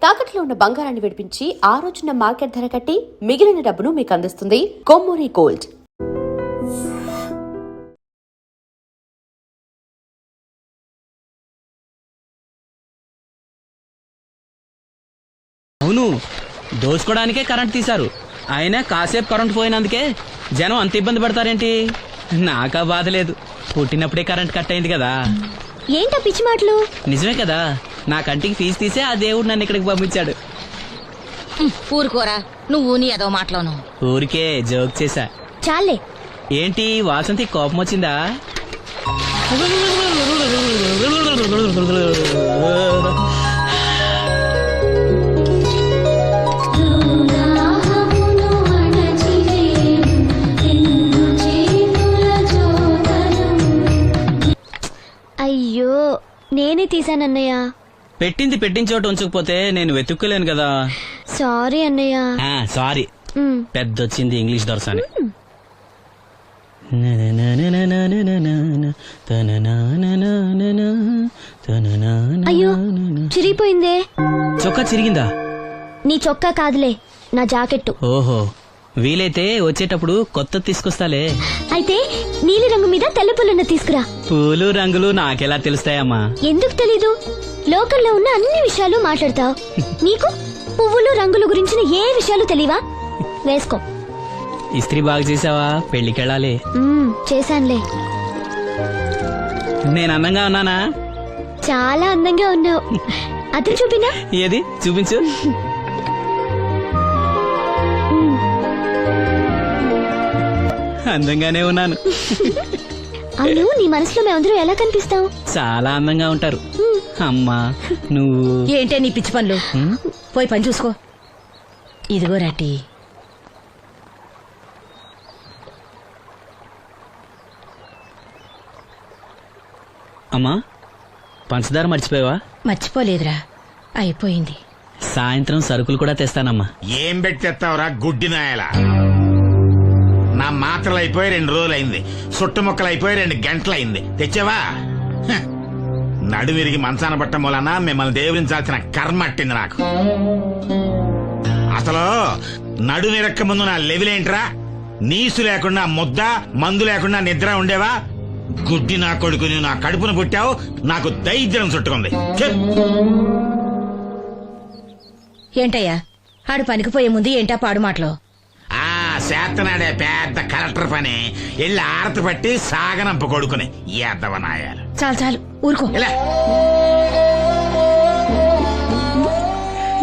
తాకట్లో ఉన్న బంగారాన్ని విడిపించి ఆ రోజున మార్కెట్ ధర కట్టి మిగిలిన డబ్బును మీకు అందిస్తుంది కొమ్మూరి గోల్డ్. అవును, దోచుకోవడానికే కరెంట్ తీశారు. అయినా కాసేపు కరెంట్ పోయినందుకే జనం అంత ఇబ్బంది పడతారేంటి? నాకా బాధ లేదు, పుట్టినప్పుడే కరెంట్ కట్ అయింది కదా. ఏంటా పిచ్చి మాటలు? నిజమే కదా, నా కంటికి ఫీజు తీసే ఆ దేవుడు నన్ను ఇక్కడికి పంపించాడు. ఊరుకోరా, నువ్వు నీ ఏదో మాటలోను. ఊరికే జోక్ చేశా. చాలే. ఏంటి వాసంతి కోపం వచ్చిందా? అయ్యో, నేనే తీసానన్నయ్య. పెట్టింది పెట్టిన చోట ఉంచకపోతే నేను వెతుక్కోలేను కదా. సారీ అన్నయ్య. సారీ. పెద్దొచ్చింది ఇంగ్లీష్ దొరసాని. అయ్యో, చిరిగిపోయిందే. చొక్కా చిరిగిందా? నీ చొక్కా కాదులే, నా జాకెట్టు. ఓహో, వీలైతే వచ్చేటప్పుడు కొత్త తీసుకొస్తాలే. అయితే నీలి రంగు మీద తెల్ల పుల్లన్న తీసుకురా. పూలు రంగులు నాకెలా తెలుస్తాయమ్మా? ఎందుకు తెలీదు? లోకల్లో ఉన్న అన్ని విషయాలు మాట్లాడతావు. నీకు పువ్వులు రంగుల గురించిన ఏ విషయాలు తెలియవా? వేసుకో. ఇస్త్రీ బాగా చేసావా? పెళ్లికెళ్ళాలి. చేశానులే. నేను అందంగా ఉన్నానా? చాలా అందంగా ఉన్నావు. అతను చూపినా? ఏది చూపించు. అందంగానే ఉన్నాను. అవును, నీ మనసులో మేమందరం ఎలా కనిపిస్తాం? చాలా అందంగా ఉంటారు. అమ్మా నువ్వు ఏంటే నీ పిచ్చి పనులు? పోయి పని చూసుకో. ఇదిగో రాటి. అమ్మా, పంచదార మర్చిపోయావా? మర్చిపోలేదురా, అయిపోయింది. సాయంత్రం సరుకులు కూడా తెస్తానమ్మా. ఏం పెట్టేస్తావురా గుడ్డి నాయల? నా మాత్రలు అయిపోయి 2 రోజులైంది, సుట్టుముక్కలు అయిపోయి 2 గంటలైంది. తెచ్చావా? నడుమిరిగి మంచాన పట్ట మూలన మిమ్మల్ని దేవురించాల్సిన కర్మ అట్టింది నాకు. అసలు నడుమిరక్క ముందు నా లెవెలేంట్రా? నీసు లేకుండా ముద్ద, మందు లేకుండా నిద్ర ఉండేవా? గుడ్డి నా కొడుకు, నా కడుపును పుట్టావు, నాకు దైద్యం చుట్టుకుంది. ఏంటయ్యా ఆడు పనికిపోయే ముందు ఏంటా పాడు మాటలు? చేతనాడే పెద్ద కలెక్టర్ పని. ఎల్లి ఆరతి పట్టి సాగనంప కొడుకుని ఎద్దవనాయాలు. చాలు చాలు, ఊరుకో.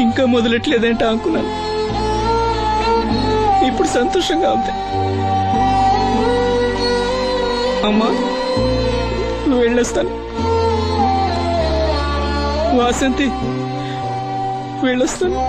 ఇంకా మొదలెట్లేదేంటా అనుకున్నాను. ఇప్పుడు సంతోషంగా ఉంది. అమ్మా, నువ్వు వెళ్ళొస్తాను. వాసంతి, వెళ్ళొస్తాను.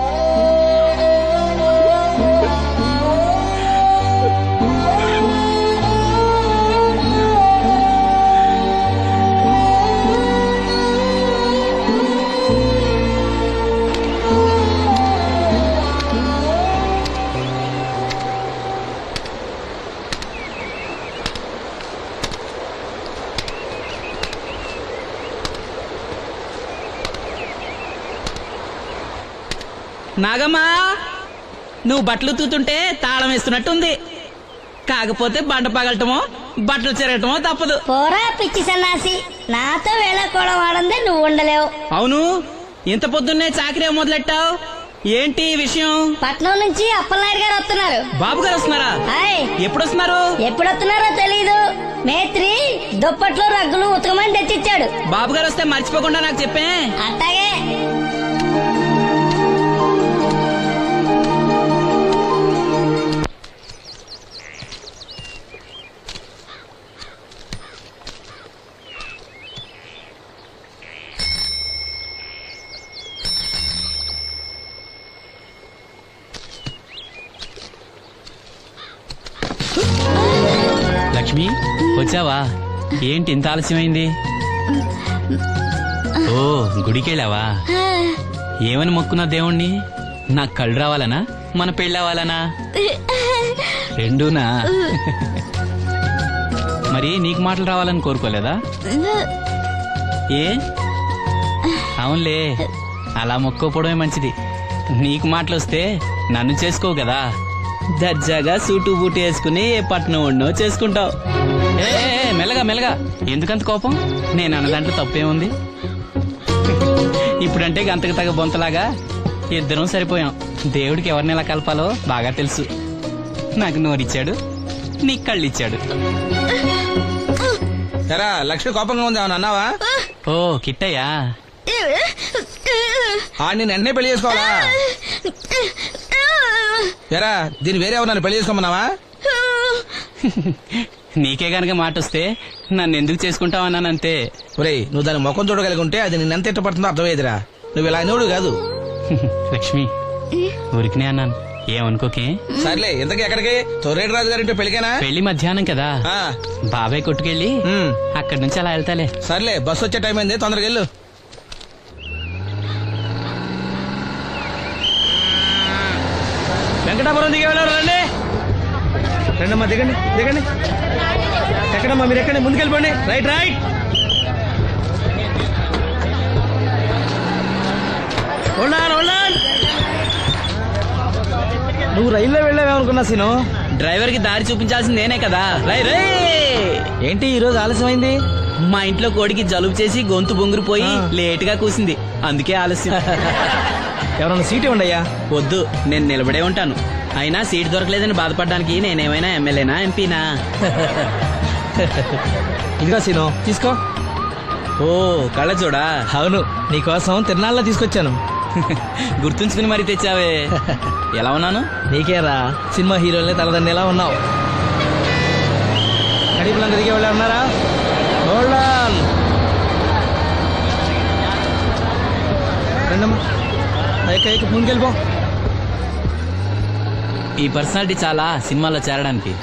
నాగమ్మా, నువ్వు బట్టలు తూతుంటే తాళం వేస్తున్నట్టుంది. కాకపోతే బండ పగలటమో బట్టలు చెరగటమో తప్పదు. పోరా పిచ్చి సన్నాసి, నాతో వేళకోవడం వాడందే నువ్వు ఉండలేవు. అవును, ఇంత పొద్దున్నే చాకరీ మొదలెట్టావు, ఏంటి విషయం? పట్నం నుంచి అప్పలనాయుడు గారు వస్తున్నారు. బాబు గారు వస్తున్నారా? ఎప్పుడు వస్తున్నారు? ఎప్పుడు వస్తున్నారో తెలీదు. మేత్రి దుప్పట్లు రగ్గులు ఉతకమని తెచ్చిచ్చాడు. బాబు గారు వస్తే మర్చిపోకుండా నాకు చెప్పే. అట్టాగే. లక్ష్మి, వచ్చావా? ఏంటి ఇంత ఆలస్యమైంది? ఓ, గుడికెళ్ళావా? ఏమని మొక్కున్నా దేవుణ్ణి? నాకు కళ్ళు రావాలనా, మన పెళ్ళవాలనా? రెండూనా? మరి నీకు మాటలు రావాలని కోరుకోలేదా? ఏ అవునులే, అలా మొక్కోపోవడమే మంచిది. నీకు మాటలు వస్తే నన్ను చేసుకోవు కదా, దర్జాగా సూటు బూటు వేసుకుని ఏ పట్నం ఉండో చేసుకుంటావు. ఏ మెల్లగా మెల్లగా, ఎందుకంత కోపం? నేను అన్నదాంట్లో తప్పేముంది? ఇప్పుడంటే గంతకు తగ్గ బొంతలాగా ఇద్దరం సరిపోయాం. దేవుడికి ఎవరిని ఎలా కలపాలో బాగా తెలుసు. నాకు నోరిచ్చాడు, నీకు కళ్ళు ఇచ్చాడు. ఎరా లక్ష్మి కోపంగా ఉంది ఏమన్నా అన్నావా? ఓ కిట్టయ్యా, నేను వెంటనే పెళ్లి చేసుకోవాలా? ఎరా దీన్ని వేరే ఎవరు పెళ్లి చేసుకోమన్నావా? నీకే గనక మాట వస్తే నన్ను ఎందుకు చేసుకుంటావు అన్నానంతే. ఒరేయ్ నువ్వు దాని ముఖం చూడగలిగి ఉంటే అది నిన్నెంత ఇష్టపడుతుందో అర్థమయ్యేదిరా. నువ్వు ఇలా అనేవాడు కాదు. లక్ష్మి, ఊరికినే అన్నాను, ఏమనుకోకే. సర్లే ఇంతకీ ఎక్కడికి? తొర్రేటి రాజు గారింటే పెళ్లికేనా? పెళ్లి మధ్యాహ్నం కదా, ఆ, బాబాయ్ కొట్టుకెళ్ళి అక్కడి నుంచి అలా వెళ్తాలే. సర్లే బస్సు వచ్చే టైం అయింది, తొందరగా వెళ్ళు. వెంకటాపురం దిగే వెళ్ళారు. రండి రండమ్మా, దిగండి దిగండి. ఎక్కడమ్మా మీరు? ఎక్కండి, ముందుకెళ్ళిపోండి. Right right. నువ్వు రైల్లో వెళ్ళావేమనుకున్నా సీను. డ్రైవర్ కి దారి చూపించాల్సింది నేనే కదా. రై రే. ఏంటి ఈ రోజు ఆలస్యమైంది? మా ఇంట్లో కోడికి జలుబు చేసి గొంతు బొంగురుపోయి లేట్ గా కూసింది, అందుకే ఆలస్యం. ఎవరన్నా సీట్ ఇవ్వండి అయ్యా. వద్దు, నేను నిలబడే ఉంటాను. అయినా సీట్ దొరకలేదని బాధపడడానికి నేనేమైనా ఎమ్మెల్యేనా ఎంపీనా? ఇదిగో సీను తీసుకో. ఓ కళ్ళ చూడా. అవును, నీకోసం తిరునాళ్ళ తీసుకొచ్చాను. గుర్తుంచుకుని మరీ తెచ్చావే. ఎలా ఉన్నాను? నీకేరా, సినిమా హీరోలే తలదండి ఎలా ఉన్నావు. కడిపులంక దిగే వాళ్ళు ఉన్నారా? రండమ్మా, ముందుకెళ్ళిపో. ఈ పర్సనాలిటీ చాలా సినిమాలో చేరడానికి.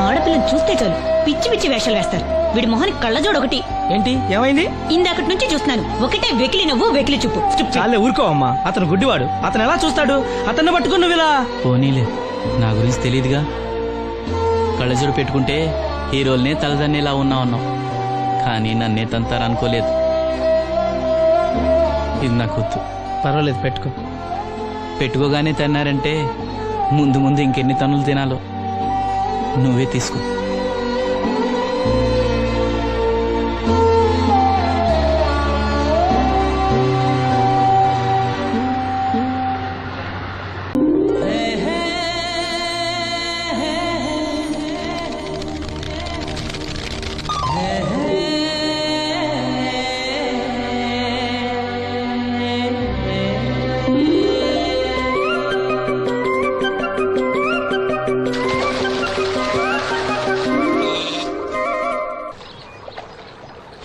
ఆడపిల్లని చూస్తే చాలు పిచ్చి పిచ్చి వేషాలు వేస్తారు. వీడి మొహానికి కళ్ళజోడు ఒకటి. ఏంటి ఏమైంది? ఇందాకటి నుంచి చూస్తున్నాను, ఒకటే వెకిలి నవ్వు వెకిలి చూపు. చాలే ఊరుకో అమ్మా, అతను గుడ్డివాడు. అతను ఎలా చూస్తాడు? అతన్ని పట్టుకుని నువ్వు ఇలా. పోనీలే, నా గురించి తెలియదుగా. కళ్ళజోడు పెట్టుకుంటే హీరోల్నే తలదన్నేలా ఉన్నావు, కానీ నన్నే తంతారనుకోలేదు. ఇది నాకు వద్దు. పర్వాలేదు పెట్టుకో. పెట్టుకోగానే తన్నారంటే ముందు ముందు ఇంకెన్ని తన్నులు తినాలో నువ్వే తీసుకో.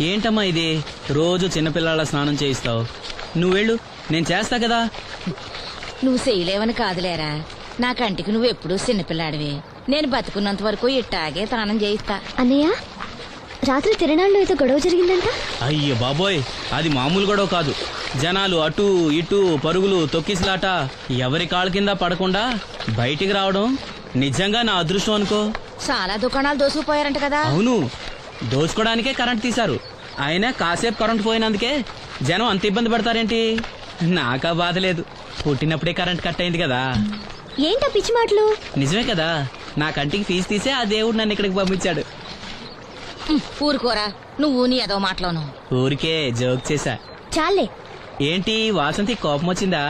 ఏంటమ్మా ఇది? రోజు చిన్నపిల్లల స్నానం చేయిస్తావు. నువ్వెళ్ళు, నేను చేస్తా కదా. నువ్వు చేయలేవని కాదులేరా, నా కంటికి నువ్వు ఎప్పుడూ చిన్నపిల్లాడివి. నేను బతుకున్నంత వరకు ఇట్టాగే తానం చేయిస్తా. అన్నయ్య, రాత్రి తిరణాల్లో ఏదో గొడవ జరిగిందంట. అయ్యో బాబోయ్, అది మామూలు గొడవ కాదు. జనాలు అటు ఇటు పరుగులు, తొక్కిసలాట. ఎవరి కాళ్ళ కింద పడకుండా బయటికి రావడం నిజంగా నా అదృష్టం అనుకో. చాలా దుకాణాలు దోసుకుపోయారంట కదా. అవును, దోచుకోవడానికే కరెంట్ తీశారు. అయినా కాసేపు కరెంట్ పోయినందుకే జనం అంత ఇబ్బంది పడతారేంటి? నాకా బాధ లేదు, పుట్టినప్పుడే కరెంట్ కట్ అయింది కదా. ఏంటా పిచ్చి మాటలు? నిజమే కదా, నా కంటికి ఫీజు తీసే ఆ దేవుడు నన్ను ఇక్కడికి పంపించాడు. ఊరుకోరా, నువ్వు నీ ఏదో మాటలోను. ఊరికే జోక్ చేశా. చాలే. ఏంటి వాసంతి కోపం వచ్చిందా?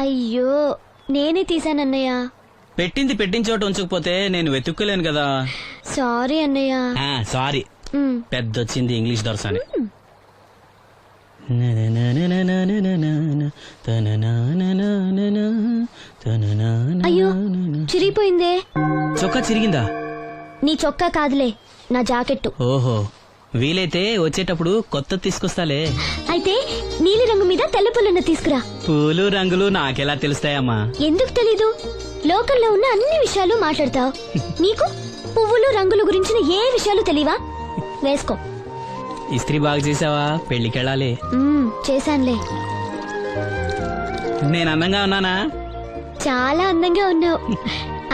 అయ్యో, నేనే తీసానన్నయ్య. పెట్టింది పెట్టిన చోట ఉంచకపోతే నేను వెతుక్కోలేను కదా. సారీ అన్నయ్య. సారీ. పెద్దొచ్చింది ఇంగ్లీష్ దొరసాని. అయ్యో, చిరిగిపోయిందే. చొక్కా చిరిగిందా? నీ చొక్కా కాదులే, నా జాకెట్టు. ఓహో, వీలైతే వచ్చేటప్పుడు కొత్త తీసుకొస్తాలే. అయితే నీలి రంగు మీద తెల్ల పుల్లన్న తీసుకురా. పూలు రంగులు నాకెలా తెలుస్తాయమ్మా? ఎందుకు తెలీదు? లోకల్లో ఉన్న అన్ని విషయాలు మాట్లాడతావు. నీకు పువ్వులు రంగుల గురించిన ఏ విషయాలు తెలియవా? వేసుకో. ఇస్త్రీ బాగా చేసావా? పెళ్లికెళ్ళాలి. చేశానులే. నేను అందంగా ఉన్నానా? చాలా అందంగా ఉన్నావు.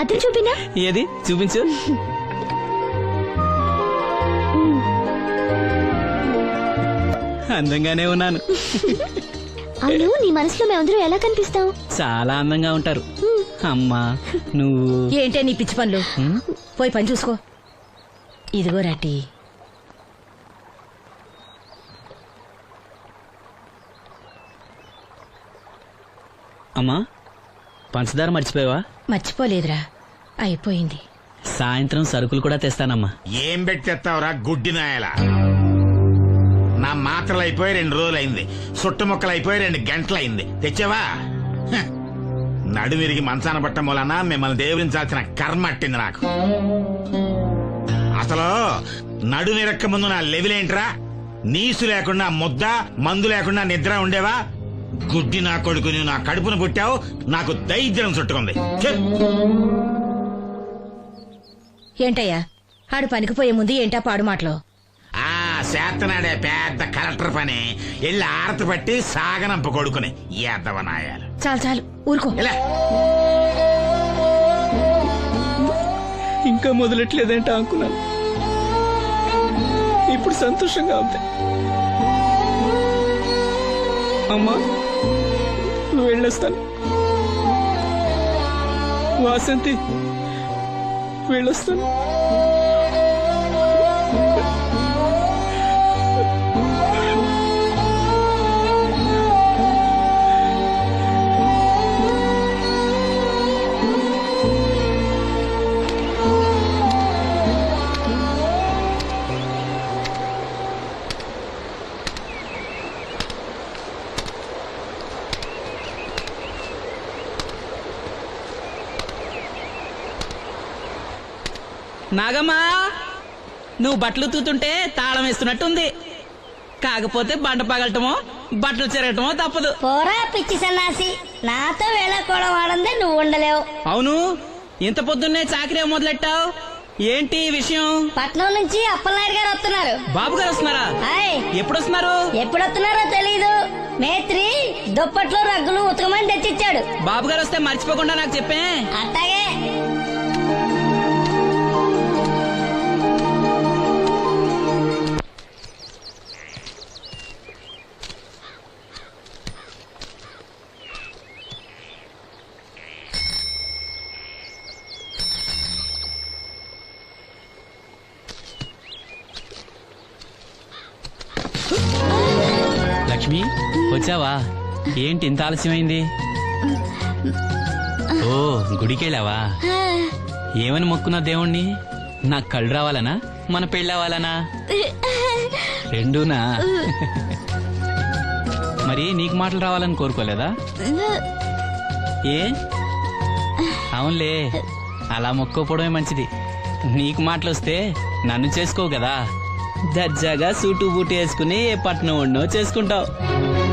అది చూపినా? ఏది చూపించు. అందంగానే ఉన్నాను. అవును, నీ మనసులో మేమందరూ ఎలా కనిపిస్తావు? చాలా అందంగా ఉంటారు. అమ్మా నువ్వు ఏంటే నీ పిచ్చి పనులు? పోయి పని చూసుకో. ఇదిగో రాటి. అమ్మా పంచదార మర్చిపోయావా? మర్చిపోలేదురా, అయిపోయింది. సాయంత్రం సరుకులు కూడా తెస్తానమ్మా. ఏం పెట్టేస్తావురా గుడ్డి నాయల? నా మాత్రలు అయిపోయి 2 రోజులైంది, సుట్టుముక్కలు అయిపోయి 2 గంటలైంది. తెచ్చావా? హ. నడుమిరిగి మంచాన పట్ట మూలన మిమ్మల్ని దేవుడించాల్సిన కర్మ అట్టింది నాకు. అసలు నడుమిరక్క ముందు నా లెవెలేంట్రా? నీసు లేకుండా ముద్ద, మందు లేకుండా నిద్ర ఉండేవా? గుడ్డి నా కొడుకు, నువ్వు నా కడుపును పుట్టావు, నాకు దైద్యం చుట్టుకుంది. ఛే! ఏంటయ్యా ఆడు పనికి పోయే ముందు ఏంటా పాడు మాటలు? ఆ చేతనాడే పెద్ద కలెక్టర్ పని ఎల్లి ఆరతి పట్టి సాగనంప కొడుకుని ఎద్దవనాయాలు. చాలు చాలు ఊరుకో. ఇలా ఇంకా మొదలెట్లేదంటే అనుకున్నాను. ఇప్పుడు సంతోషంగా ఉంది. అమ్మా నువ్వు వెళ్ళొస్తాను. వాసంతి వెళ్ళొస్తాను. నాగమ్మా నువ్వు బట్టలు తూతుంటే తాళం వేస్తున్నట్టుంది. కాకపోతే బండ పగలటమో బట్టలు చెరగటమో తప్పదు. పోరా పిచ్చి సన్నాసి, నాతో వేళకోవడం వాడందే నువ్వు ఉండలేవు. అవును, ఇంత పొద్దున్నే చాకరీ మొదలెట్టావు ఏంటి విషయం? పట్నం నుంచి అప్పలనాయుడు గారు వస్తున్నారు. బాబు గారు వస్తున్నారా? హాయ్. ఎప్పుడు వస్తున్నారు? ఎప్పుడు వస్తున్నారో తెలీదు. మేత్రి దుప్పట్లు రగ్గులు ఉతకమని తెచ్చిచ్చాడు. బాబు గారు వస్తే మర్చిపోకుండా నాకు చెప్పే. అట్టాగే. లక్ష్మి వచ్చావా? ఏంటి ఇంత ఆలస్యమైంది? ఓ గుడికెళ్ళావా? ఏమని మొక్కున్నా దేవుణ్ణి? నాకు కళ్ళు రావాలనా, మన పెళ్ళవాలనా? రెండూనా? మరి నీకు మాటలు రావాలని కోరుకోలేదా? ఏ అవునులే, అలా మొక్కోపోవడమే మంచిది. నీకు మాటలు వస్తే నన్ను చేసుకోవు కదా. దర్జాగా సూటు బూటు వేసుకుని ఏ పట్నం ఉండో చేసుకుంటావు.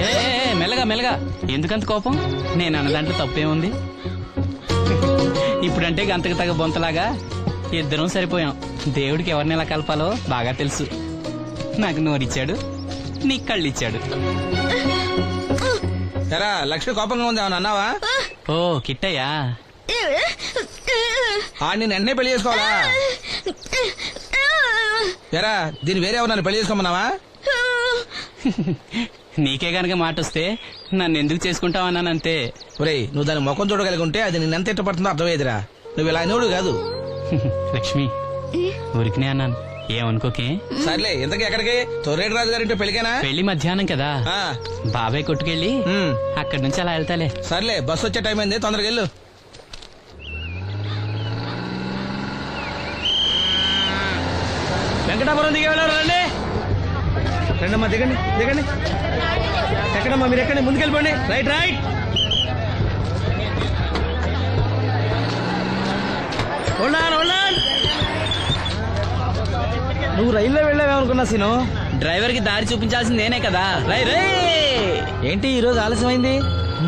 ఏ మెల్లగా మెల్లగా, ఎందుకంత కోపం? నేను అన్న దాంట్లో తప్పేముంది? ఇప్పుడంటే గంతకు తగ్గ బొంతలాగా ఇద్దరం సరిపోయాం. దేవుడికి ఎవరిని ఎలా కలపాలో బాగా తెలుసు. నాకు నోరిచ్చాడు, నీకు కళ్ళు ఇచ్చాడు. ఎరా లక్ష్మి కోపంగా ఉంది ఏమన్నా అన్నావా? ఓ కిట్టయ్యా, నేను వెంటనే పెళ్లి చేసుకోవాలా? ఎరా దీన్ని వేరే ఎవరు నన్ను పెళ్లి చేసుకోమన్నావా? నీకే గనక మాట వస్తే నన్ను ఎందుకు చేసుకుంటావన్నానంతే. ఒరేయ్ నువ్వు దాని ముఖం చూడగలిగి ఉంటే అది నిన్నెంత ఇష్టపడుతుందో అర్థమయ్యేదిరా. నువ్వు ఇలా అనేవాడు కాదు. లక్ష్మి ఊరికినే అన్నాను, ఏమనుకోకే. సర్లే ఇంతకీ ఎక్కడికి? తొర్రేటి రాజు గారింటే పెళ్లికేనా? పెళ్లి మధ్యాహ్నం కదా, ఆ, బాబాయ్ కొట్టుకెళ్ళి అక్కడి నుంచి అలా వెళ్తాలే. సర్లే బస్సు వచ్చే టైం అయింది, తొందరగా వెళ్ళు. వెంకటాపురం దిగే వెళ్ళారు. రండి రండమ్మా, దిగండి దిగండి. ఎక్కడమ్మా మీరు? ఎక్కండి, ముందుకెళ్ళిపోండి. Right right. Hold on. నువ్వు రైల్లో వెళ్ళావేమనుకున్నా సీను. డ్రైవర్ కి దారి చూపించాల్సింది నేనే కదా. రై రే ఏంటి ఈ రోజు ఆలస్యమైంది?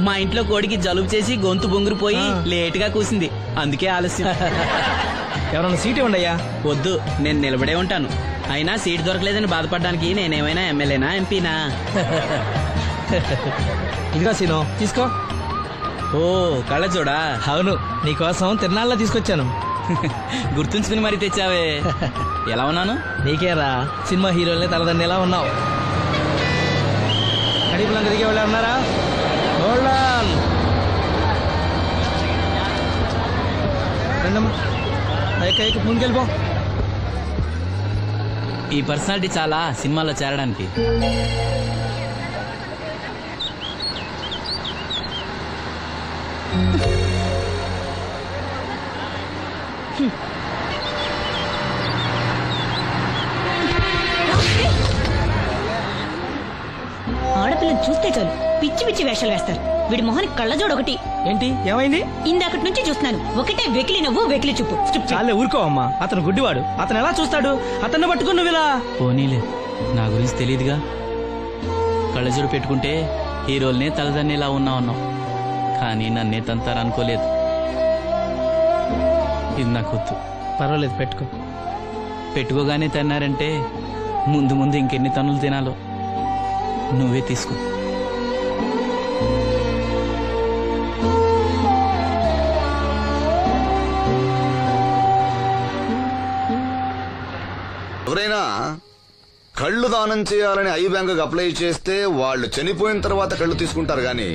మా ఇంట్లో కోడికి జలుబు చేసి గొంతు బొంగురుపోయి లేట్ గా కూసింది, అందుకే ఆలస్యం. ఎవరన్నా సీట్ ఇవ్వండి అయ్యా. వద్దు, నేను నిలబడే ఉంటాను. అయినా సీట్ దొరకలేదని బాధపడడానికి నేనేమైనా ఎమ్మెల్యేనా ఎంపీనా? ఇదిగా సీను తీసుకో. ఓ కళ్ళజోడా? అవును, నీకోసం తిరునాళ్ళ తీసుకొచ్చాను. గుర్తుంచుకుని మరి తెచ్చావే. ఎలా ఉన్నాను? నీకేరా సినిమా హీరోలనే తలదండి ఎలా ఉన్నావు? కడిపులంక దిగే వాళ్ళు ఉన్నారా? రండమ్మా, ముందుకెళ్ళిపో. ఈ పర్సనాలిటీ చాలా సినిమాలో చేరడానికి. ఆడపిల్లని చూస్తే చాలు పిచ్చి పిచ్చి వేషాలు వేస్తారు. వీడి మొహానికి కళ్ళజోడు ఒకటి. ఏంటి ఏమైంది? ఇందాకటి నుంచి చూస్తున్నాను, ఒకటే వెకిలి నవ్వు వెకిలి చూపు. చాలే ఊరుకో అమ్మా, అతను గుడ్డివాడు. అతను ఎలా చూస్తాడు? అతన్ని పట్టుకుని నువ్వు ఇలా. పోనీలే, నా గురించి తెలియదుగా. కళ్ళజోడు పెట్టుకుంటే హీరోల్నే తలదన్నేలా ఉన్నావు, కానీ నన్నే తంతారనుకోలేదు. ఇది నాకు వద్దు. పర్వాలేదు, పెట్టుకో. పెట్టుకోగానే తిన్నారంటే ముందు ముందు ఇంకెన్ని తన్నులు తినాలో నువ్వే తీసుకో. ఎవరైనా కళ్ళు దానం చేయాలని ఐ బ్యాంకుకి అప్లై చేస్తే వాళ్ళు చనిపోయిన తర్వాత కళ్ళు తీసుకుంటారు గాని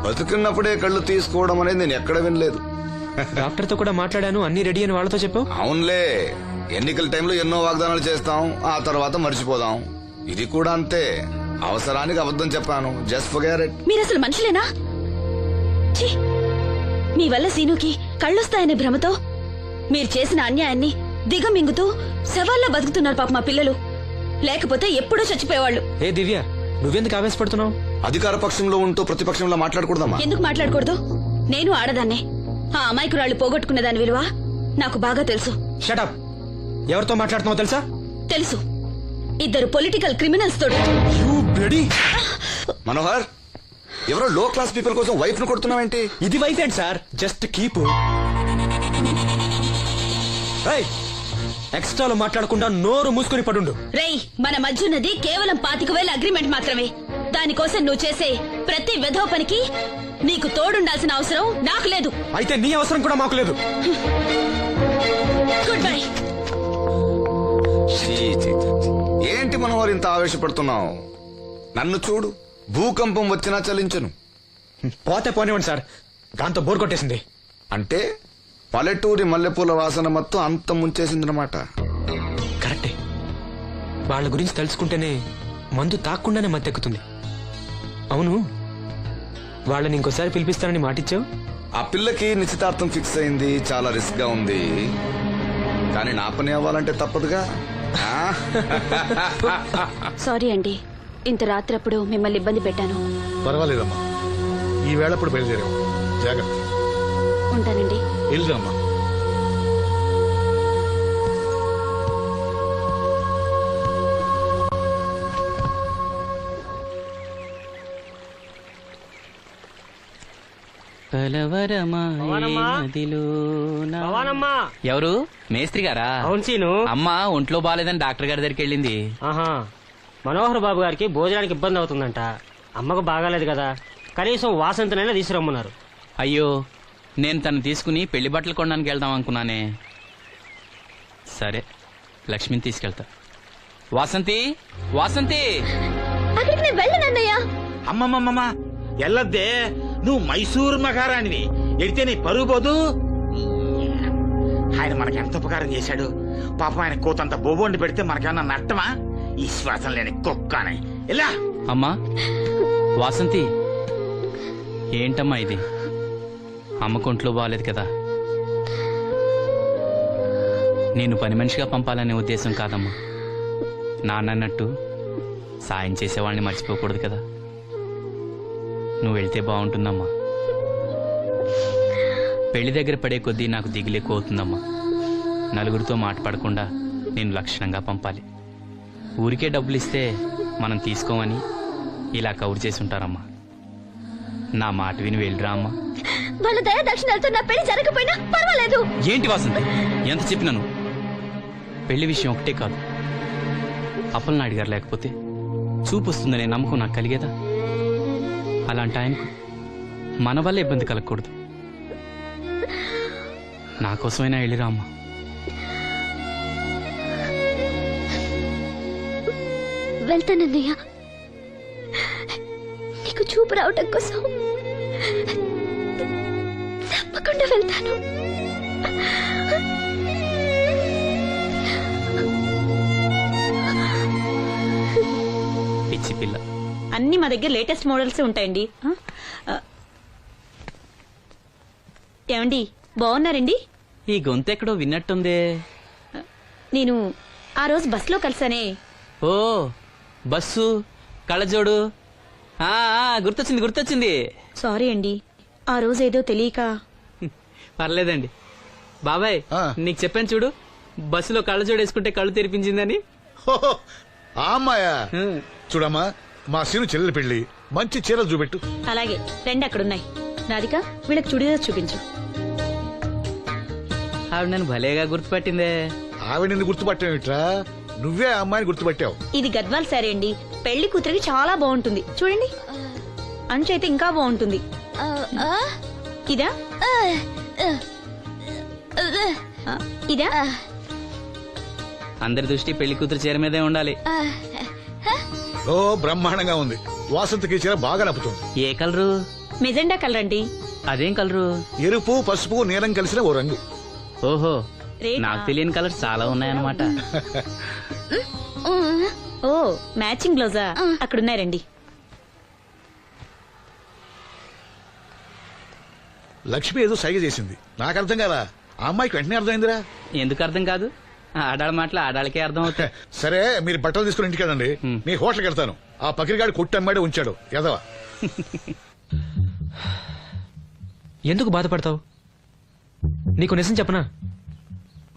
బతుకున్నప్పుడే కళ్ళు తీసుకోవడం అనేది నేను ఎక్కడ వినలేదు. డాక్టర్ తో కూడా మాట్లాడాను, అన్ని రెడీ అని వాళ్ళతో చెప్పావు. అవునులే, ఎన్నికల టైంలో ఎన్నో వాగ్దానాలు చేస్తాం, ఆ తర్వాత మర్చిపోదాం. ఇది కూడా అంతే, అవసరానికి అబద్ధం చెప్పాను. Just forget it. మీరు అసలు మనుషులేనా? ఛీ! మీ వల్ల సీనుకి కళ్ళొస్తాయనే భ్రమతో మీరు చేసిన అన్యాయాన్ని దిగమింగుతూ శవాల్లో బతుకుతున్నారు పాప మా పిల్లలు. లేకపోతే ఎప్పుడూ చచ్చిపోయేవాళ్ళు. ఏ దివ్య, నువ్వెందుకు ఆవేశపడుతున్నావు? అధికార పక్షంలో ఉంటూ ప్రతిపక్షంలో మాట్లాడకూడదమ్మా. ఎందుకు మాట్లాడకూడదు? నేను ఆడదాన్నే. ఆ అమాయకురాళ్ళు పోగొట్టుకునే దాని విలువ నాకు బాగా తెలుసు. షటప్. ఎవరితో మాట్లాడుతున్నావు తెలుసా? తెలుసు, ఇద్దరు పొలిటికల్ క్రిమినల్స్ తోడు. మనోహర్, ఎవరో లో క్లాస్ పీపుల్ కోసం వైఫ్ ను కొడుతున్నావేంటి? ఇది వైఫ్ ఏంటి సార్? Just keep. ఎక్స్ట్రాలో మాట్లాడకుండా నోరు మూసుకొని పడుండు. రేయ్, మన మధ్య ఉన్నది కేవలం 25,000 అగ్రిమెంట్ మాత్రమే. దానికోసం నువ్వు చేసే ప్రతి వెధవ పనికి నీకు తోడుండాల్సిన అవసరం నాకు లేదు. అయితే నీ అవసరం కూడా మాకు లేదు. Good bye. ఏంటి మనోహర్ ఇంత ఆవేశపడుతున్నావు? నన్ను చూడు, భూకంపం వచ్చినా చలించను. పోతే పోనివ్వండి సార్, దాంతో బోర్ కొట్టేసింది. అంటే పల్లెటూరి మల్లెపూల వాసన మొత్తం అంత ముంచేసిందనమాట. కరెక్టే. వాళ్ళ గురించి తెలుసుకుంటేనే మందు తాక్కుండానే మత్తెక్కుతుంది. అవును, వాళ్ళని ఇంకోసారి పిలిపిస్తానని మాటిచ్చావు. ఆ పిల్లకి నిశ్చితార్థం ఫిక్స్ అయింది, చాలా రిస్క్ గా ఉంది. కానీ నా పని అవ్వాలంటే తప్పదుగా. సారీ అండి, ఇంత రాత్రప్పుడు మిమ్మల్ని ఇబ్బంది పెట్టాను. పర్వాలేదమ్మా, ఈ వేళప్పుడు బయలుదేరావు. జాగ్రత్త. ఉంటానండి. వెళ్దామా. ఎవరు? మేస్త్రి గారా? అవును సీను. అమ్మ ఒంట్లో బాగాలేదని డాక్టర్ గారి దగ్గరికి వెళ్ళింది. ఆహా, మనోహర్ బాబు గారికి భోజనానికి ఇబ్బంది అవుతుందంట. అమ్మకు బాగాలేదు కదా, కనీసం వాసంతనైనా తీసుకురమ్మన్నారు. అయ్యో, నేను తను తీసుకుని పెళ్లి బట్టలు కొనడానికి వెళ్దాం అనుకున్నానే. సరే, లక్ష్మిని తీసుకెళ్తా. వాసంతి, వాసంతి. అక్కడికి నేను వెళ్ళనన్నయ్యా. అమ్మమ్మమ్మ ఎల్లద్దే, నువ్వు మైసూరు మహారాణివి. ఎడితే నీ పరుగు పోదు. ఆయన మనకి ఎంత ఉపకారం చేశాడు. పాపం ఆయన కోతంత బోబోండి పెడితే మనకేమన్నా నట్టమా? ఈ శ్వాసం లేని కుక్కనే. ఇలా అమ్మా వాసంతి, ఏంటమ్మా ఇది? అమ్మకొంట్లో బాగాలేదు కదా. నేను పని మనిషిగా పంపాలనే ఉద్దేశం కాదమ్మా. నాన్నన్నట్టు సాయం చేసేవాళ్ళని మర్చిపోకూడదు కదా. నువ్వు వెళ్తే బాగుంటుందమ్మా. పెళ్లి దగ్గర పడే కొద్దీ నాకు దిగులు ఎక్కువ అవుతుందమ్మా. నలుగురితో మాట పడకుండా నేను లక్షణంగా పంపాలి. ఊరికే డబ్బులు ఇస్తే మనం తీసుకోమని ఇలా కవర్ చేసి ఉంటారమ్మా. నా మాట విని వెళ్ళిరా అమ్మా. వాళ్ళ దయ దక్షిణాలతో నా పెళ్లి జరగకపోయినా పర్వాలేదు. ఏంటి వాసంతి, ఎంత చెప్పినాను? పెళ్లి విషయం ఒకటే కాదు, అప్పలనాయుడు గారు లేకపోతే చూపు వస్తుందనే నమ్మకం నాకు కలిగేదా? అలాంటి ఆయనకు మన వల్ల ఇబ్బంది కలగకూడదు. నా కోసమైనా వెళ్ళిరా అమ్మా. వెళ్తానన్నయ్య, నీకు చూపు రావటం కోసం తప్పకుండా వెళ్తాను. పిచ్చి పిల్ల. అన్ని మా దగ్గర లేటెస్ట్ మోడల్స్ ఉంటాయండి. ఏమండి, బాగున్నారండి? ఈ గొంతు ఎక్కడో విన్నట్టుందే. నేను ఆ రోజు బస్సులో కలిసానే. ఓ బస్సు, కళ్ళజోడు. గుర్తొచ్చింది గుర్తొచ్చింది. సారీ అండి, ఆ రోజు ఏదో తెలియక. పర్లేదండి బాబాయ్, నీకు చెప్పాను చూడు, బస్సులో కళ్ళజోడు వేసుకుంటే కళ్ళు తెరిపించిందని. ఆ అమ్మాయా? చూడమ్మా, మా సీను చెల్లెలి పెళ్లి, మంచి చీరలు చూపెట్టు. అలాగే, రెండు అక్కడున్నాయి. రాధిక, వీళ్ళకి చుడిదార్ చూపించు. ఆవిడ నన్ను భలేగా గుర్తుపట్టిందే. ఆవిడ నిన్ను గుర్తుపట్టావిట్రా? నువ్వే ఆ అమ్మాయిని గుర్తుపట్టావు. ఇది గద్వాల్ సారీ అండి, పెళ్లి కూతురికి చాలా బాగుంటుంది. చూడండి, అంచు అయితే ఇంకా బాగుంటుంది. ఇదా ఇదా? అందరి దృష్టి పెళ్లి కూతురు చీర మీదే ఉండాలి. ఓ బ్రహ్మాండంగా ఉంది. వాసంతకి చీర బాగా నప్పుతుంది. ఏ కలరు? మెజెండా కలర్ అండి. అదేం కలరు? ఎరుపు, పసుపు, నీలం కలిసిన ఓ రంగు. ఓహో, నాకు తెలియని కలర్స్ చాలా ఉన్నాయన్నమాట. ఓ, మ్యాచింగ్ బ్లౌజా? అక్కడున్నాయి, రండి. లక్ష్మి ఏదో సైగ చేసింది, నాకు అర్థం కదా. ఆ అమ్మాయికి వెంటనే అర్థమైందిరా. ఎందుకు అర్థం కాదు? ఆడాళ్ళ మాటలు ఆడాళ్ళకే అర్థం అవుతాయి. సరే, మీరు బట్టలు తీసుకుని ఇంటికి వెళ్ళండి. నీ హోటల్కి వెళ్తాను. ఆ పకిరిగాడు కొట్టి అమ్మాడే ఉంచాడు ఎదవా. ఎందుకు బాధపడతావు? నీకు నిజం చెప్పనా,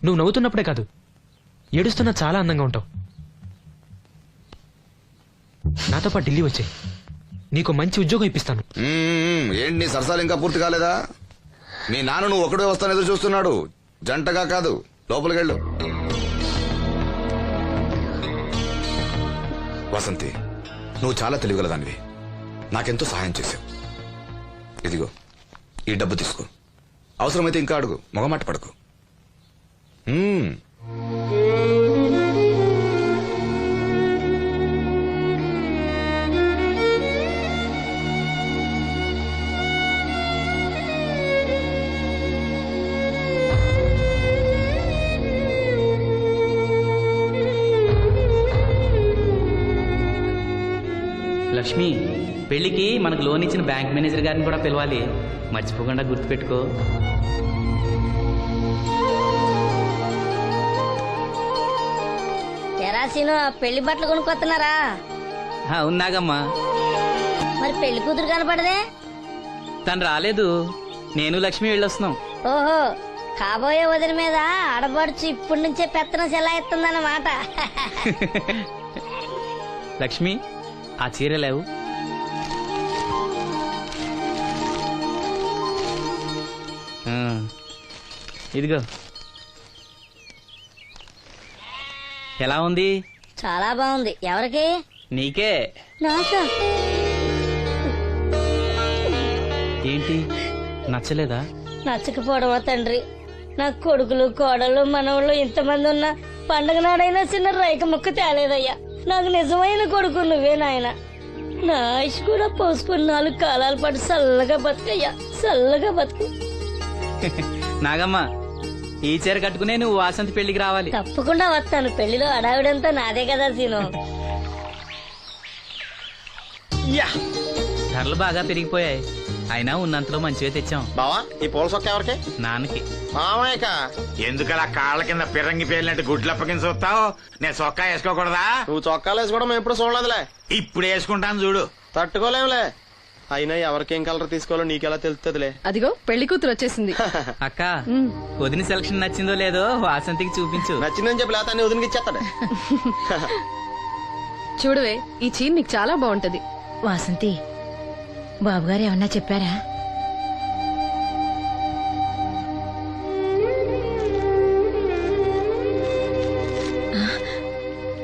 నువ్వు నవ్వుతున్నప్పుడే కాదు, ఏడుస్తున్నా చాలా అందంగా ఉంటావు. నాతో పాటు ఢిల్లీ వచ్చాయి, నీకు మంచి ఉద్యోగం ఇప్పిస్తాను. ఏంటి నీ సరసాలు ఇంకా పూర్తి కాలేదా? మీ నాన్న నువ్వు ఒకడే వస్తాను ఎదురు చూస్తున్నాడు, జంటగా కాదు. లోపలికి వెళ్ళు. వసంతి, నువ్వు చాలా తెలివిగలదానివి. నాకెంతో సహాయం చేశావు. ఇదిగో ఈ డబ్బు తీసుకో. అవసరమైతే ఇంకా అడుగు, మొగమాట పడకు. లక్ష్మి, పెళ్లికి మనకు లోన్ ఇచ్చిన బ్యాంక్ మేనేజర్ గారిని కూడా పిలవాలి, మర్చిపోకుండా గుర్తుపెట్టుకో. తెరాసీను పెళ్లి బట్టలు కొనుక్కొస్తున్నారా? ఉన్నాగమ్మా. మరి పెళ్లి కూతురు కనపడదే? తను రాలేదు, నేను లక్ష్మి వెళ్ళొస్తున్నాం. ఓహో, కాబోయే వదిన మీద ఆడబడుచు ఇప్పటి నుంచే పెత్తనం చెలాయిస్తుందన్నమాట. లక్ష్మి, ఆ చీర లేవు. ఇదిగో. ఎలా ఉంది? చాలా బాగుంది. ఎవరికి? నీకే. నాకా? ఏంటి, నచ్చలేదా? నచ్చకపోవడమా తండ్రి? నా కొడుకులు, కోడలు, మనవళ్ళు ఇంతమంది ఉన్నా పండగ నాడైనా చిన్న రైక ముక్క తేలేదయ్యా. నాకు నిజమైన కొడుకు నువ్వే నాయన. నా ఆయుష్ కూడా పోసుకుని 4 కాలాల పాటు చల్లగా బతుకయ్యా, చల్లగా బతుకు. నాగమ్మ, ఈ చీర కట్టుకునే నువ్వు వాసంతి పెళ్లికి రావాలి. తప్పకుండా వస్తాను. పెళ్లిలో అడావిడంతా నాదే కదా సీను. ధరలు బాగా పెరిగిపోయాయి, అయినా ఉన్నంతలో మంచిగా తెచ్చాం. బావా, ఈ పూల సొక్క ఎవరికి? నాన్నకి. మామయ్యక. ఎందుకలా కాళ్ళ కింద పిరంగి పేలినట్టు గుడ్లు అప్పకించి చూస్తావు? నేను చొక్కా వేసుకోకూడదా? నువ్వు చొక్కాలు వేసుకోవడం ఎప్పుడు చూడలేదులే. ఇప్పుడు వేసుకుంటాను చూడు. తట్టుకోలేవులే. అయినా ఎవరికేం కలర్ తీసుకోవాలో నీకెలా తెలుస్తుందిలే. అదిగో పెళ్లి కూతురు వచ్చేసింది. అక్క వదిన సెలక్షన్ నచ్చిందో లేదో వాసంతికి చూపించు. నచ్చిందని చెప్పి లేత వదిలికి ఇచ్చేస్తాడు. చూడవే, ఈ చీర నీకు చాలా బాగుంటది. వాసంతి, బాబుగారు ఏమన్నా చెప్పారా?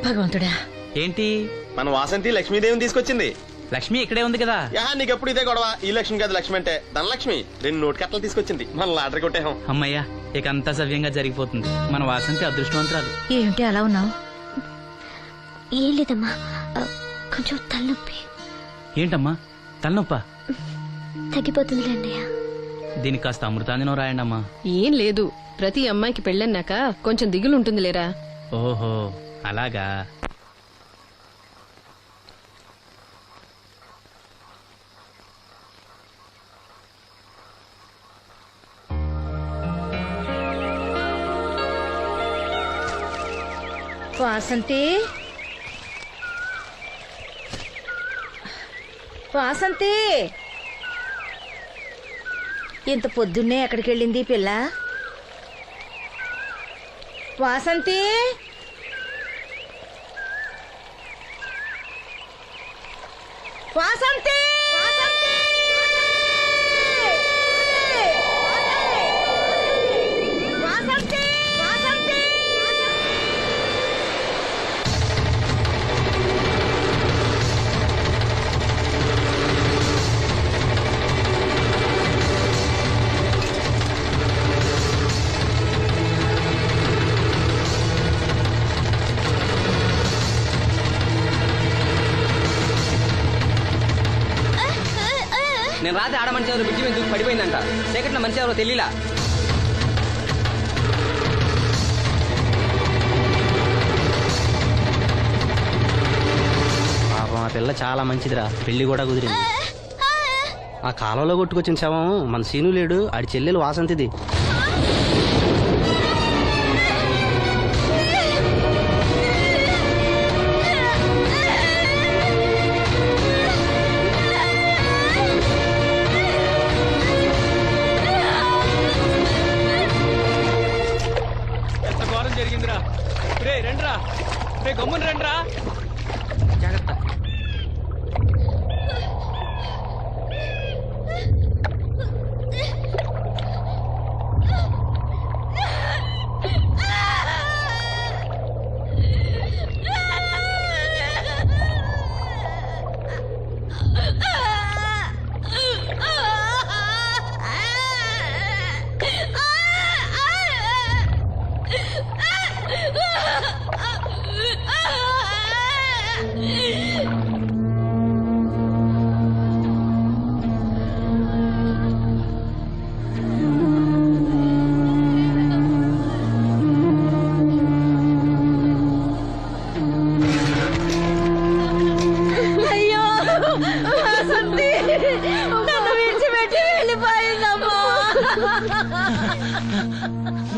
భగవంతుడా, ఏంటి మన వాసంతి లక్ష్మీదేవిని తీసుకొచ్చింది. లక్ష్మి ఇక్కడే ఉంది కదా. నీకెప్పుడు ఇదే గొడవ. ఈ లక్ష్మి కాదు లక్ష్మి అంటే ధనలక్ష్మి. 2 నోటు కట్టలు తీసుకొచ్చింది. మన లాటరీ కొట్టేహం. అమ్మయ్యా, ఇక అంతా సవ్యంగా జరిగిపోతుంది. మన వాసంతి అదృష్టవంతురాలు. ఏమిటి అలా ఉన్నావు? ఏం లేదమ్మా, కొంచెం తలనొప్పి. ఏంటమ్మా తలనొప్ప? తగ్గిపోతుంది అన్నయ్య. దీనికి కాస్త అమృతాంజనం రాయండి అమ్మా. ఏం లేదు, ప్రతి అమ్మాయికి పెళ్ళన్నాక కొంచెం దిగులు ఉంటుంది లేరా. ఓహో అలాగా. వాసంతి, వాసంతి, ఇంత పొద్దున్నే ఎక్కడికి వెళ్ళింది పిల్ల? వాసంతి, వాసంతి, వాసంతి, వాసంతి. నేను రాత్రి ఆడ మనిషి ఎవరు బిడ్డి మీద దూకి పడిపోయిందంట. చీకట్లో మనిషి ఎవరో తెలియలా. పాపం ఆ పిల్ల చాలా మంచిదిరా, పెళ్లి కూడా కుదిరింది. ఆ కాలంలో కొట్టుకొచ్చిన శవం మన సీను లేడు, ఆడి చెల్లెలు వాసంతిది. జరిగిందిరా. రే రండ్రా, రే గమ్మున రండ్రా. జాగ్రత్త.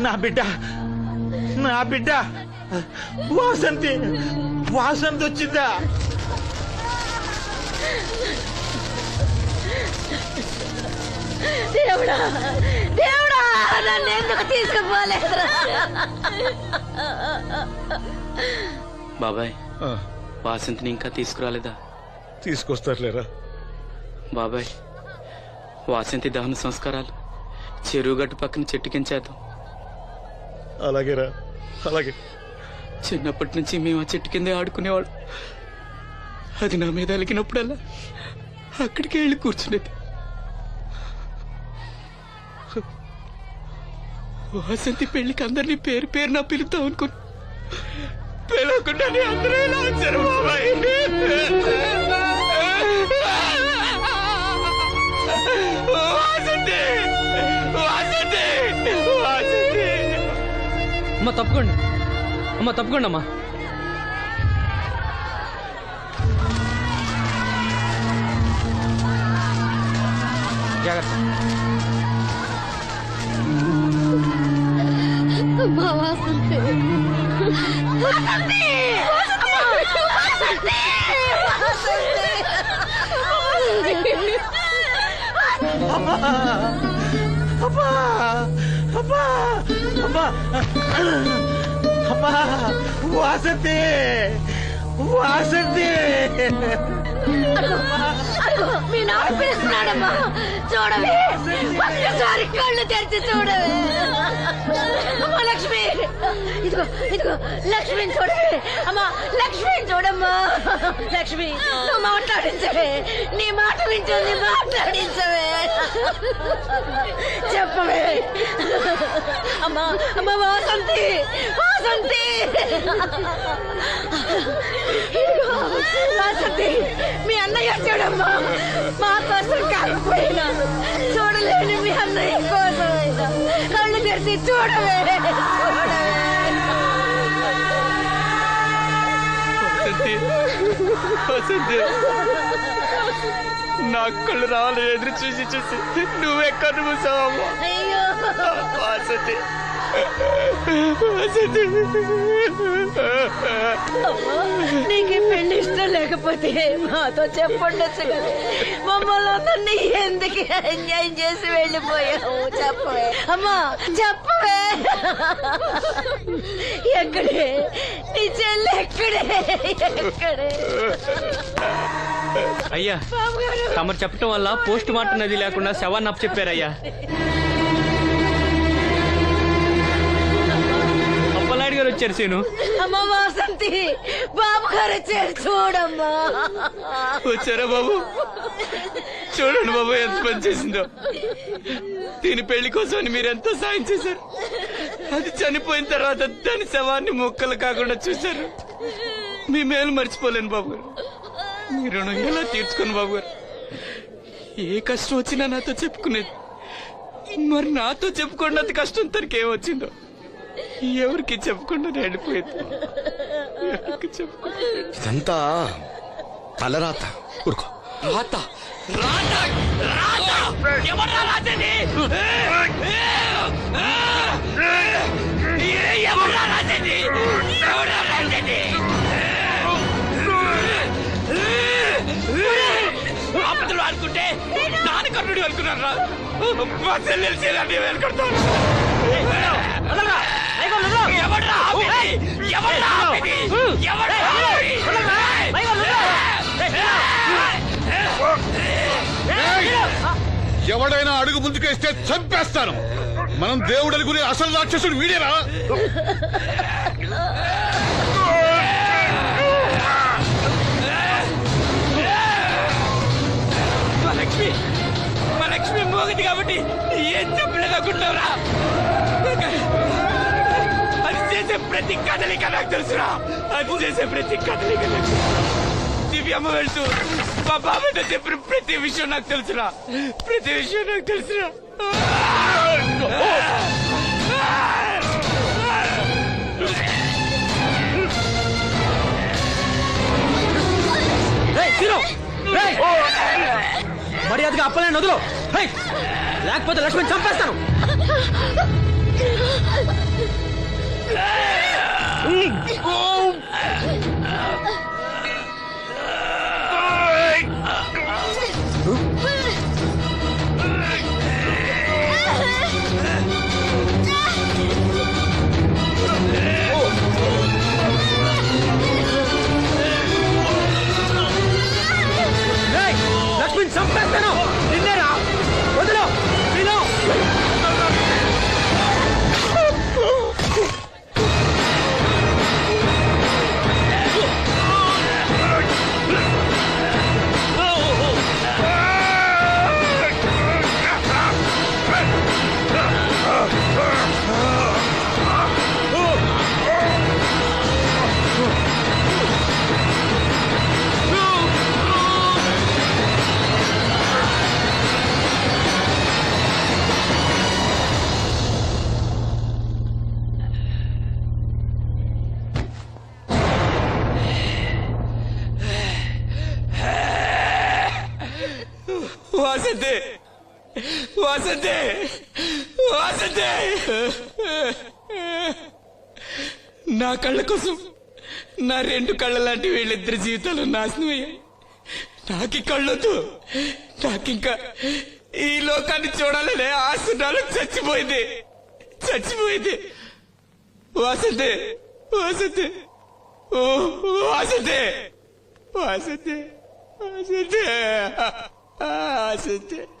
నా బిడ్డ, నా బిడ్డ వాసంతి, వాసంతి వచ్చిందా? దేవుడా, దేవుడా, నన్ను ఎందుకు తీసుకుపోలేదురా? బాబాయ్, వాసంతిని ఇంకా తీసుకురాలేదా? తీసుకొస్తారులేరా బాబాయ్. వాసంతి దహన సంస్కారాలు చెరువుగట్టు పక్కన చెట్టు కించేద్దాం. అలాగేరా, అలాగే. చిన్నప్పటి నుంచి మేము ఆ చెట్టు కిందే ఆడుకునేవాడు. అది నా మీద అలిగినప్పుడల్లా అక్కడికే వెళ్ళి కూర్చునేది. వాసంతి పెళ్లికి అందరినీ పేరు పేరు నా పిలుద్దాం అనుకుని పిలవకుండానే అందరూ ఇలా వచ్చారు బాబాయ్. వాసంతి, వాసంతి, వాసంతి. అమ్మ తప్పుకోండి, అమ్మ తప్పుకోండి అమ్మా. జాగ్రత్త. వాసంతి, వాసంతి, వాసంతి, వాసంతి. అమ్మా వాసంతి వాసంతి మీ నాన్న పిలుస్తున్నాడమ్మా చూడవే ఒక్కసారి కళ్ళు తెరిచి చూడవే అమ్మా లక్ష్మి ఇదిగో ఇదిగో లక్ష్మిని చూడవే అమ్మా లక్ష్మిని చూడమ్మా లక్ష్మి నువ్వు మాట్లాడించవే నీ మాట వింటుంది మాట్లాడించవే చెప్పవే అమ్మా అమ్మా వాసంతి వాసంతి ఇదిగో వాసంతి మీ అన్నయ్య చూడమ్మా మా కోసం కాకపోయినా చూడలేని మీ అన్నయ్య కోసమైనా కళ్ళు తెరిచి చూడవే నా కళ్ళు రావాలి ఎదురు చూసి చూసి నువ్వెక్కడ మూసావమ్మా అయ్యో నీకు పెళ్లి ఇష్టం లేకపోతే మాతో చెప్పండొచ్చు కదా మమ్మల్ని అందరినీ ఎందుకు ఎంజాయ్ చేసి వెళ్ళిపోయావు చెప్పవే అమ్మా చెప్పవే ఎక్కడే నీ చెల్లి ఎక్కడే ఎక్కడే అయ్యా తమరు చెప్పటం వల్ల పోస్ట్ మార్టం నది లేకుండా శవాన్ని అప్పు చెప్పారయ్యా. అప్పలాడి గారు వచ్చారు సీను. అమ్మ వాసంతి బాబు గారు వచ్చారు చూడమ్మా. వచ్చారా బాబు? చూడండి బాబు ఎంత పని చేసిందో. దీని పెళ్లి కోసం మీరు ఎంతో సాయం చేశారు. అది చనిపోయిన తర్వాత దాని శవాన్ని మొక్కలు కాకుండా చూశారు. మీ మేలు మర్చిపోలేను బాబు గారు. మీ రుణం ఎలా తీర్చుకోను బాబు గారు. ఏ కష్టం వచ్చినా నాతో చెప్పుకునేది. మరి నాతో చెప్పుకున్నంత కష్టం తనకి ఏమొచ్చిందో ఎవరికి చెప్పకుండా వెళ్ళిపోయింది. ఎవరికి చెప్పకుండా ఇదంతా తలరాత. ఊరుకో. రాత రాత రాత ఎవరా రాజని? ఎవరా రాజని? ఎవరా రాజని? ఆపదలు అనుకుంటే నాన్న కర్ణుడు అనుకున్నారా? మా చెల్లెలు చేయాలని వెళ్ళుకుంటాను. ఎవడైనా అడుగు ముందుకేస్తే చంపేస్తాను. మనం దేవుడు అనుకునే అసలు రాక్షసుడు వీడేరా? మా లక్ష్మి మోగది కాబట్టి ఏం చెప్పలేదనుకుంటావురా? అది చేసే ప్రతి కదలిక నాకు తెలుసురా. అది చేసే ప్రతి కదలిక దివ్యమ్మ వెళ్తూ మా బాబాయ్తో చెప్పిన ప్రతి విషయం నాకు తెలుసురా. ప్రతి విషయం నాకు తెలుసురా. మర్యాదగా అప్పలేని వదులు, లేకపోతే లక్ష్మణ్ చంపేస్తాను. లక్ష్మణ్ చంపేస్తాను. నిన్నేరా వదులు. వాసంతి వాసంతి వాసంతి నా కళ్ళ కోసం నా రెండు కళ్ళ లాంటి వీళ్ళిద్దరి జీవితాలు నాశనం అయ్యాయి. నాకి కళ్ళొద్దు. నాకింకా ఈ లోకాన్ని చూడాలనే ఆశ నాలో చచ్చిపోయింది. వాసంతి వాసంతి ఓ వాసంతి వాసంతి వాసంతి వాసంతి